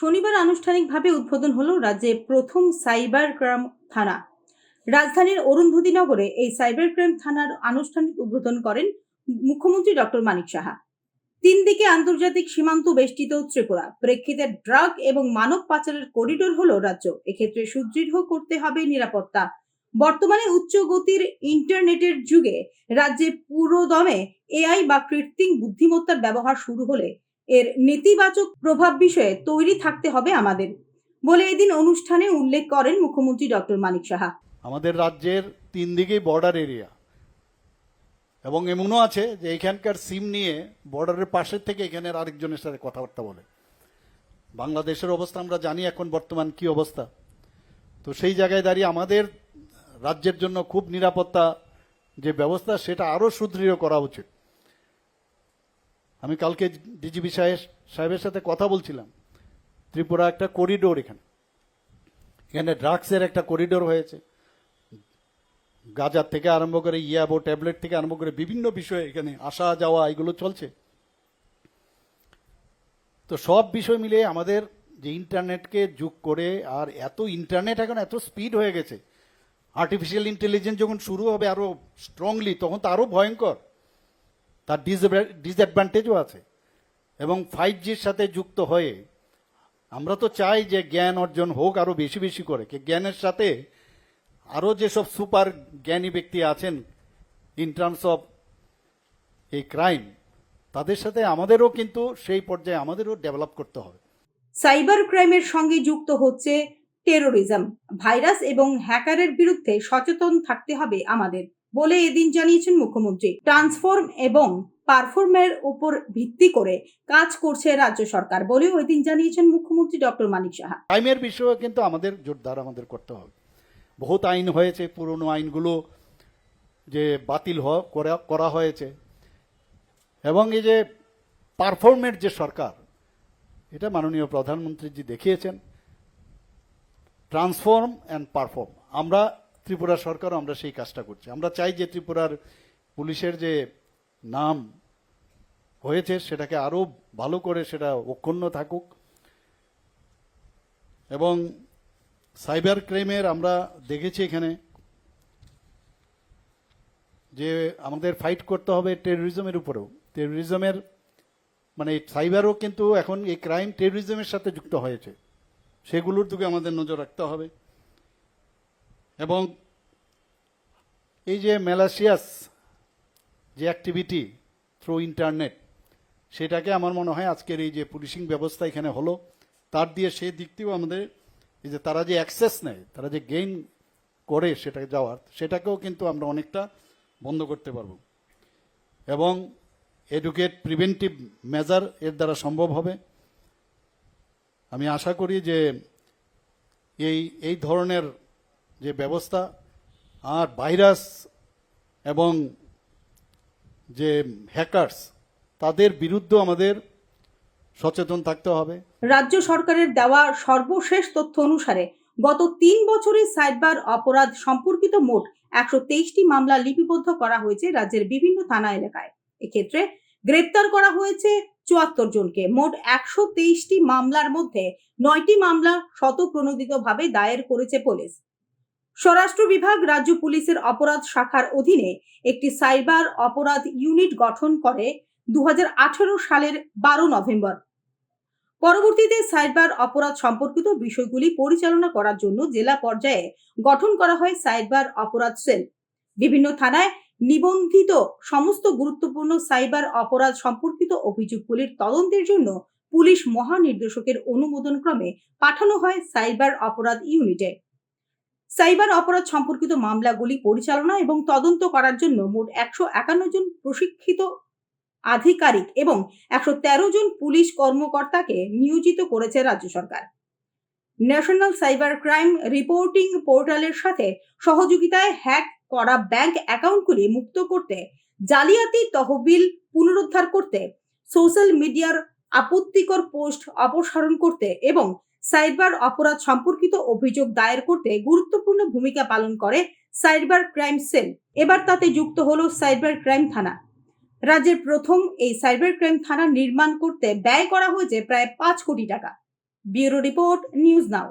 শনিবার আনুষ্ঠানিকভাবে উদ্বোধন হলো রাজ্যে প্রথম সাইবার ক্রাইম থানা। রাজধানীর অরুন্ধতী এই সাইবার ক্রাইম থানার আনুষ্ঠানিক উদ্বোধন করেন মুখ্যমন্ত্রী ডক্টর মানিক সাহা। 3 দিকে আন্তর্জাতিক সীমান্ত বেষ্টিত ত্রিপুরা, প্রেক্ষিতে ড্রাগ এবং মানব পাচারের করিডোর হলো রাজ্য। এক্ষেত্রে সুদৃঢ় করতে হবে নিরাপত্তা। বর্তমানে উচ্চ গতির ইন্টারনেটের যুগে রাজ্যে পুরোদমে এআই বা কৃত্রিম বুদ্ধিমত্তার ব্যবহার শুরু হলে এর নেতিবাচক প্রভাব বিষয়ে তৈরি থাকতে হবে আমাদের বলে এদিন অনুষ্ঠানে উল্লেখ করেন মুখ্যমন্ত্রী ডক্টর মানিক সাহা। আমাদের রাজ্যের 3 দিকেই বর্ডার এরিয়া এবং এমনও আছে যে এখানকার সিম নিয়ে বর্ডারের পাশের থেকে এখানের আরেকজনের সাথে কথাবার্তা বলে। বাংলাদেশের অবস্থা আমরা জানি এখন বর্তমান কি অবস্থা। তো সেই জায়গায় দাঁড়িয়ে আমাদের রাজ্যের জন্য খুব নিরাপত্তা যে ব্যবস্থা সেটা আরো সুদৃঢ় করা উচিত। আমি কালকে ডিজিপি সাহেবের সাথে কথা বলছিলাম। ত্রিপুরা একটা করিডোর, এখানে ড্রাগসের একটা করিডোর হয়েছে। গাঁজার থেকে আরম্ভ করে ইয়াবো ট্যাবলেট থেকে আরম্ভ করে বিভিন্ন বিষয়ে এখানে আসা যাওয়া এগুলো চলছে। তো সব বিষয় মিলে আমাদের যে ইন্টারনেটকে যোগ করে, আর এত ইন্টারনেট এখন এত স্পিড হয়ে গেছে, আর্টিফিশিয়াল ইন্টেলিজেন্স যখন শুরু হবে আরো স্ট্রংলি, তখন তো আরো ভয়ঙ্কর, তার ডিসঅ্যাডভান্টেজও আছে। এবং 5Gর সাথে যুক্ত হয়ে আমরা তো চাই যে জ্ঞান অর্জন হোক আরো বেশি বেশি করে, জ্ঞানের সাথে আরো যেসব সুপার জ্ঞানী ব্যক্তি আছেন ইন টার্মস অফ এই ক্রাইম, তাদের সাথে আমাদেরও কিন্তু সেই পর্যায়ে আমাদেরও ডেভেলপ করতে হবে। সাইবার ক্রাইমের সঙ্গে যুক্ত হচ্ছে টেরোরিজম, ভাইরাস এবং হ্যাকারের বিরুদ্ধে সচেতন থাকতে হবে আমাদের বলে এদিন জানিয়েছেন মুখ্যমন্ত্রী। ট্রান্সফর্ম এবং পারফর্মের উপর ভিত্তি করে কাজ করছে রাজ্য সরকার বলেও এদিন জানিয়েছেন মুখ্যমন্ত্রী ডক্টর মানিক সাহা। ক্রাইমের বিষয়ে কিন্তু আমাদের জোরদার আমাদের করতে হবে। বহুত আইন হয়েছে, পুরনো আইনগুলো যে বাতিল করা হয়েছে, এবং এই যে পারফর্মের যে সরকার, এটা মাননীয় প্রধানমন্ত্রীজি দেখিয়েছেন। ট্রান্সফর্ম অ্যান্ড পারফর্ম, আমরা ত্রিপুরা সরকার আমরা সেই কাজটা করছি। আমরা চাই যে ত্রিপুরার পুলিশের যে নাম হয়েছে সেটাকে আরো ভালো করে সেটা অক্ষুণ্ণ থাকুক। এবং সাইবার ক্রাইমের আমরা দেখেছি এখানে যে আমাদের ফাইট করতে হবে টেরোরিজমের উপরেও। টেরোরিজমের মানে সাইবারও কিন্তু এখন এই ক্রাইম টেরোরিজমের সাথে যুক্ত হয়েছে, সেগুলোর দিকে আমাদের নজর রাখতে হবে। এবং এই যে ম্যালাসিয়াস যে অ্যাক্টিভিটি থ্রু ইন্টারনেট, সেটাকে আমার মনে হয় আজকের এই যে পুলিশিং ব্যবস্থা এখানে হলো, তার দিয়ে সেই দিক থেকেও আমাদের এই যে তারা যে অ্যাক্সেস নেয়, তারা যে গেইন করে সেটাকে যাওয়ার, সেটাকেও কিন্তু আমরা অনেকটা বন্ধ করতে পারবো। এবং এডুকেট প্রিভেন্টিভ মেজার এর দ্বারা সম্ভব হবে। আমি আশা করি যে এই ধরনের যে ব্যবস্থা আর ভাইরাস এবং যে হ্যাকার্স, তাদের বিরুদ্ধে আমাদের সচেতন থাকতে হবে। রাজ্য সরকারের দেওয়া সর্বশেষ তথ্য অনুসারে গত 3 বছরে সাইবার অপরাধ সম্পর্কিত মোট 123টি মামলা লিপিবদ্ধ করা হয়েছে রাজ্যের বিভিন্ন থানা এলাকায়। এক্ষেত্রে গ্রেপ্তার করা হয়েছে 74 জনকে। মোট 123টি মামলার মধ্যে 9টি মামলা স্বতঃপ্রণোদিতভাবে দায়ের করেছে পুলিশ। স্বরাষ্ট্র বিভাগ রাজ্য পুলিশের অপরাধ শাখার অধীনে একটি সাইবার অপরাধ ইউনিট গঠন করে 2018 সালের 12 নভেম্বর। পরবর্তীতে সাইবার অপরাধ সম্পর্কিত বিষয়গুলি পরিচালনা করার জন্য জেলা পর্যায়ে গঠন করা হয় সাইবার অপরাধ সেল। বিভিন্ন থানায় নিবন্ধিত সমস্ত গুরুত্বপূর্ণ সাইবার অপরাধ সম্পর্কিত অভিযোগগুলির তদন্তের জন্য পুলিশ মহানির্দেশকের অনুমোদন ক্রমে পাঠানো হয় সাইবার অপরাধ ইউনিটে। সাইবার অপরাধ সম্পর্কিত মামলাগুলি পরিচালনা এবং তদন্ত করার জন্য মোট 151 জন প্রশিক্ষিত আধিকারিক এবং 113 জন পুলিশ কর্মকর্তাকে নিয়োজিত করেছে রাজ্য সরকার। ন্যাশনাল সাইবার ক্রাইম রিপোর্টিং পোর্টালের সাথে সহযোগিতায় হ্যাক করা ব্যাংক অ্যাকাউন্টগুলি মুক্ত করতে, জালিয়াতি তহবিল পুনরুদ্ধার করতে, সোশ্যাল মিডিয়ার আপত্তিকর পোস্ট অপসারণ করতে এবং সাইবার অপরাধ সম্পর্কিত অভিযোগ দায়ের করতে গুরুত্বপূর্ণ ভূমিকা পালন করে সাইবার ক্রাইম সেল। এবার তাতে যুক্ত হলো সাইবার ক্রাইম থানা। রাজ্যের প্রথম এই সাইবার ক্রাইম থানা নির্মাণ করতে ব্যয় করা হয়েছে প্রায় 5 কোটি টাকা। Bureau report, news now.